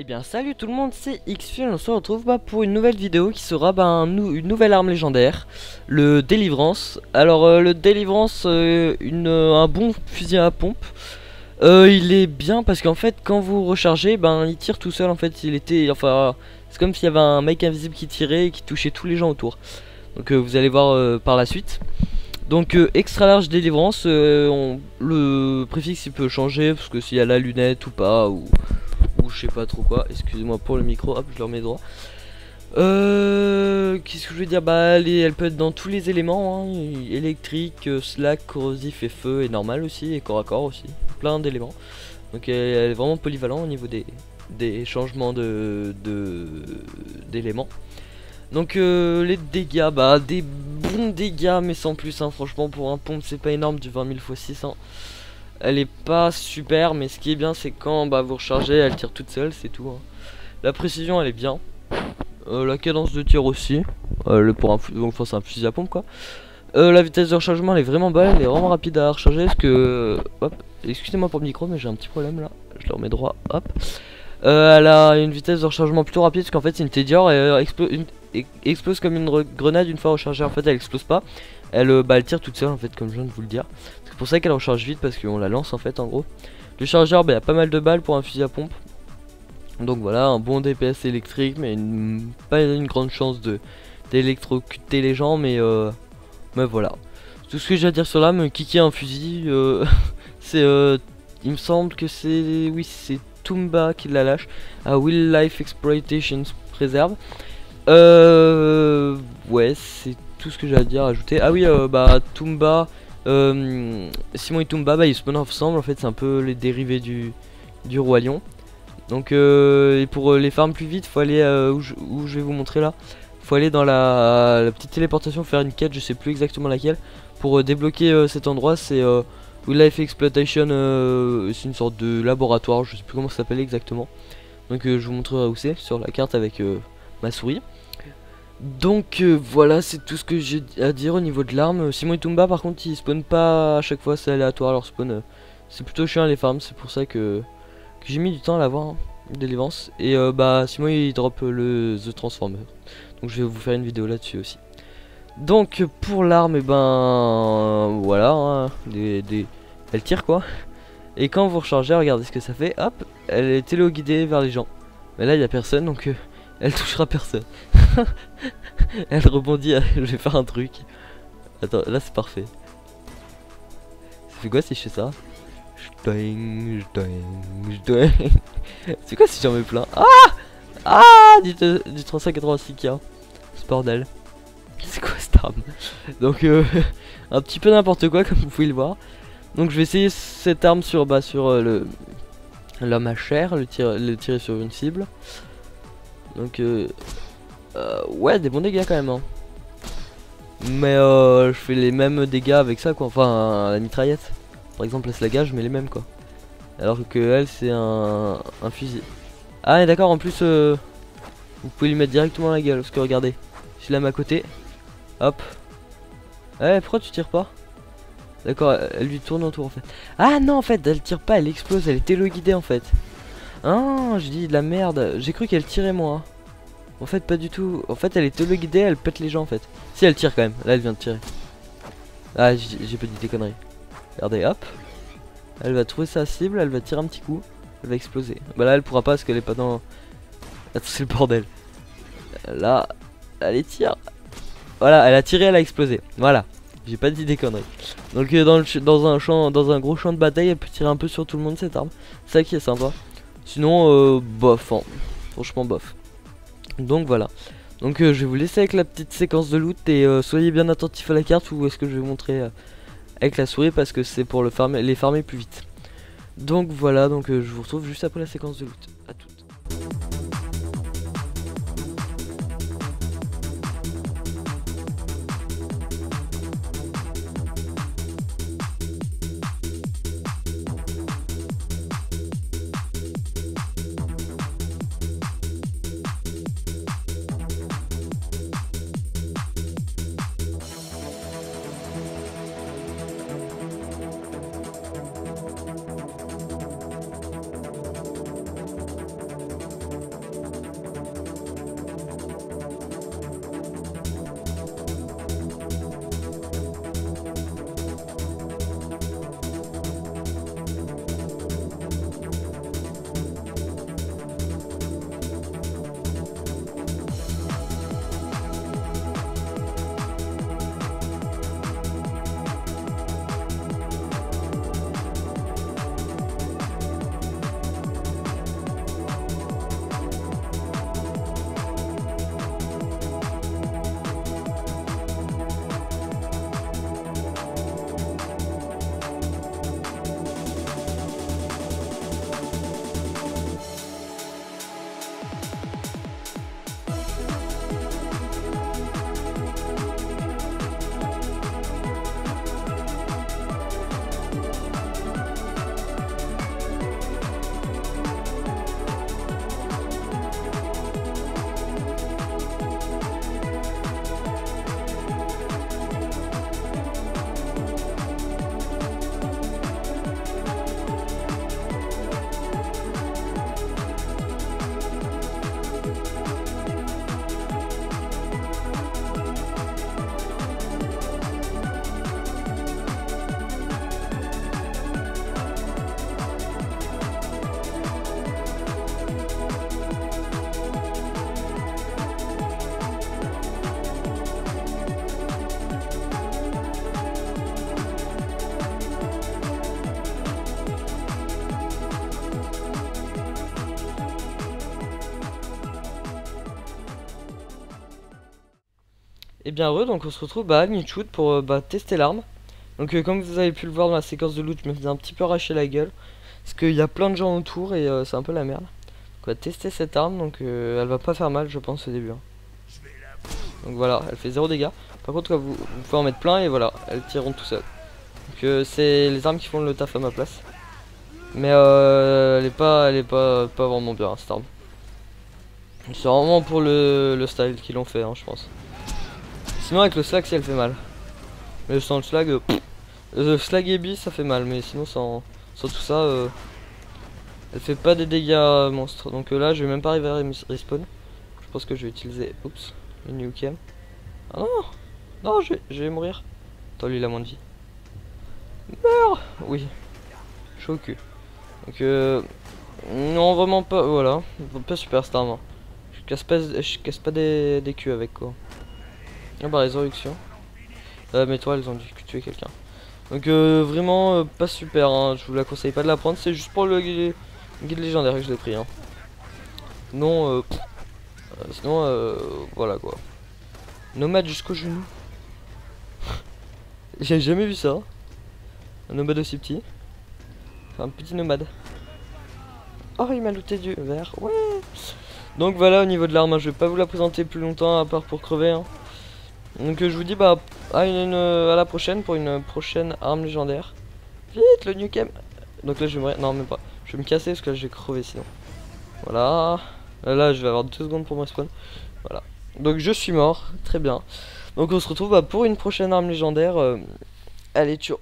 Eh bien salut tout le monde, c'est Xfuel, on se retrouve pour une nouvelle vidéo qui sera une nouvelle arme légendaire, le Délivrance. Alors le Délivrance, un bon fusil à pompe. Il est bien parce qu'en fait quand vous rechargez, il tire tout seul en fait, c'est comme s'il y avait un mec invisible qui tirait et qui touchait tous les gens autour. Donc vous allez voir par la suite. Donc extra large Délivrance, le préfixe il peut changer parce que s'il y a la lunette ou pas ou je sais pas trop quoi, excusez-moi pour le micro, hop je le remets droit. Qu'est-ce que je veux dire, elle peut être dans tous les éléments, hein, électrique, slack, corrosif et feu et normal aussi, et corps à corps aussi, plein d'éléments. Donc elle est vraiment polyvalente au niveau des changements d'éléments. Donc les dégâts, des bons dégâts mais sans plus, hein, franchement pour un pompe c'est pas énorme, du 20 000 x 600. Elle est pas super, mais ce qui est bien c'est quand vous rechargez, elle tire toute seule, c'est tout, hein. La précision elle est bien, la cadence de tir aussi, c'est un fusil à pompe quoi. La vitesse de rechargement elle est vraiment bonne, elle est vraiment rapide à recharger parce que, hop, excusez-moi pour le micro mais j'ai un petit problème là, je le remets droit, hop. Elle a une vitesse de rechargement plutôt rapide parce qu'en fait c'est une Tediore et explose comme une grenade une fois rechargée. En fait elle explose pas, elle tire toute seule en fait, comme je viens de vous le dire. C'est pour ça qu'elle recharge vite, parce qu'on la lance en fait en gros. Le chargeur, il y a pas mal de balles pour un fusil à pompe. Donc voilà, un bon DPS électrique, mais pas une grande chance d'électrocuter les gens, mais voilà. Tout ce que j'ai à dire sur l'arme, kicker un fusil, c'est il me semble que c'est, oui, c'est Tumba qui la lâche à Will Life Exploitation Preserve. Ouais, c'est tout ce que j'ai à dire, à ajouter. Ah oui, Tumba, Simon et Tumba, ils spawnent ensemble. En fait, c'est un peu les dérivés du roi lion. Donc, et pour les farms plus vite, faut aller où je vais vous montrer là. Faut aller dans la petite téléportation, faire une quête, je sais plus exactement laquelle, pour débloquer cet endroit. C'est Wildlife Exploitation, c'est une sorte de laboratoire, je sais plus comment ça s'appelle exactement. Donc je vous montrerai où c'est sur la carte avec ma souris. Donc voilà, c'est tout ce que j'ai à dire au niveau de l'arme. Simon et Tumba par contre ils spawnent pas à chaque fois, c'est aléatoire leur spawn. C'est plutôt chiant les farms, c'est pour ça que j'ai mis du temps à l'avoir, hein, Délivrance. Et Simon il drop le The Transformer. Donc je vais vous faire une vidéo là-dessus aussi. Donc pour l'arme, voilà, hein, elle tire quoi. Et quand vous rechargez, regardez ce que ça fait, hop, elle est téléguidée vers les gens. Mais là il y a personne, donc elle touchera personne. Elle rebondit, je vais faire un truc. Attends, là c'est parfait. Ça fait quoi si je fais ça? C'est quoi si j'en mets plein? Du 386K. Ce bordel. C'est quoi cette arme? Donc un petit peu n'importe quoi comme vous pouvez le voir. Donc je vais essayer cette arme sur l'homme à chair, le tirer sur une cible. Donc ouais, des bons dégâts quand même, hein. Mais je fais les mêmes dégâts avec ça quoi, enfin la mitraillette. Par exemple la slagage je mets les mêmes quoi. Alors que elle c'est un fusil. Ah et d'accord, en plus vous pouvez lui mettre directement la gueule, parce que regardez, je la mets à côté. Hop. Eh, pourquoi tu tires pas? D'accord, elle lui tourne autour en fait. Ah non, en fait elle tire pas, elle explose, elle est téléguidée en fait. Ah, je dis de la merde, j'ai cru qu'elle tirait moi. En fait pas du tout, en fait elle est téléguidée, elle pète les gens en fait. Si elle tire quand même, là elle vient de tirer. Ah, j'ai pas dit des conneries. Regardez, hop. Elle va trouver sa cible, elle va tirer un petit coup, elle va exploser. Bah là elle pourra pas parce qu'elle est pas dans... Attends, c'est le bordel. Là, elle tire. Voilà, elle a tiré, elle a explosé. Voilà, j'ai pas dit des conneries. Donc dans un gros champ de bataille, elle peut tirer un peu sur tout le monde cette arme. C'est ça qui est sympa. Sinon, bof, hein. Franchement bof. Donc voilà. Donc je vais vous laisser avec la petite séquence de loot et soyez bien attentifs à la carte, ou est-ce que je vais vous montrer avec la souris parce que c'est pour les farmer plus vite. Donc voilà, donc je vous retrouve juste après la séquence de loot. A tout. Et bien heureux, donc on se retrouve à Nichwood pour tester l'arme. Donc comme vous avez pu le voir dans la séquence de loot, je me faisais un petit peu arracher la gueule. Parce qu'il y a plein de gens autour et c'est un peu la merde. Donc on va tester cette arme, donc elle va pas faire mal je pense au début. Hein. Donc voilà, elle fait 0 dégâts. Par contre vous pouvez en mettre plein et voilà, elles tireront tout seul. Donc c'est les armes qui font le taf à ma place. Mais elle est pas vraiment bien cette arme. C'est vraiment pour le style qu'ils l'ont fait, hein, je pense. Sinon avec le slag, si elle fait mal. Mais sans le slag, le slag et bis ça fait mal, mais sinon sans tout ça, elle fait pas des dégâts monstres. Donc là, je vais même pas arriver à respawn. Je pense que je vais utiliser, oups, une new cam. Ah non, non, je vais mourir. Attends, lui il a moins de vie. Meurs. Oui, je suis au cul. Donc non vraiment pas, voilà, pas super cette arme. Je casse pas des culs avec quoi. Ah bah résurrection. Mais toi elles ont dû tuer quelqu'un. Donc vraiment pas super, hein. Je vous la conseille pas de la prendre, c'est juste pour le guide légendaire que je l'ai pris. Hein. Non, sinon voilà quoi. Nomade jusqu'au genou. J'ai jamais vu ça. Un nomade aussi petit. Enfin, un petit nomade. Oh il m'a looté du vert, ouais. Donc voilà au niveau de l'arme, hein, je vais pas vous la présenter plus longtemps à part pour crever. Hein. Donc je vous dis bah à la prochaine pour une prochaine arme légendaire. Vite le new cam. Donc là je vais mourir, non même pas. Je vais me casser parce que là je vais crever sinon. Voilà. Là je vais avoir 2 secondes pour me respawn. Voilà. Donc je suis mort, très bien. Donc on se retrouve pour une prochaine arme légendaire. Allez ciao.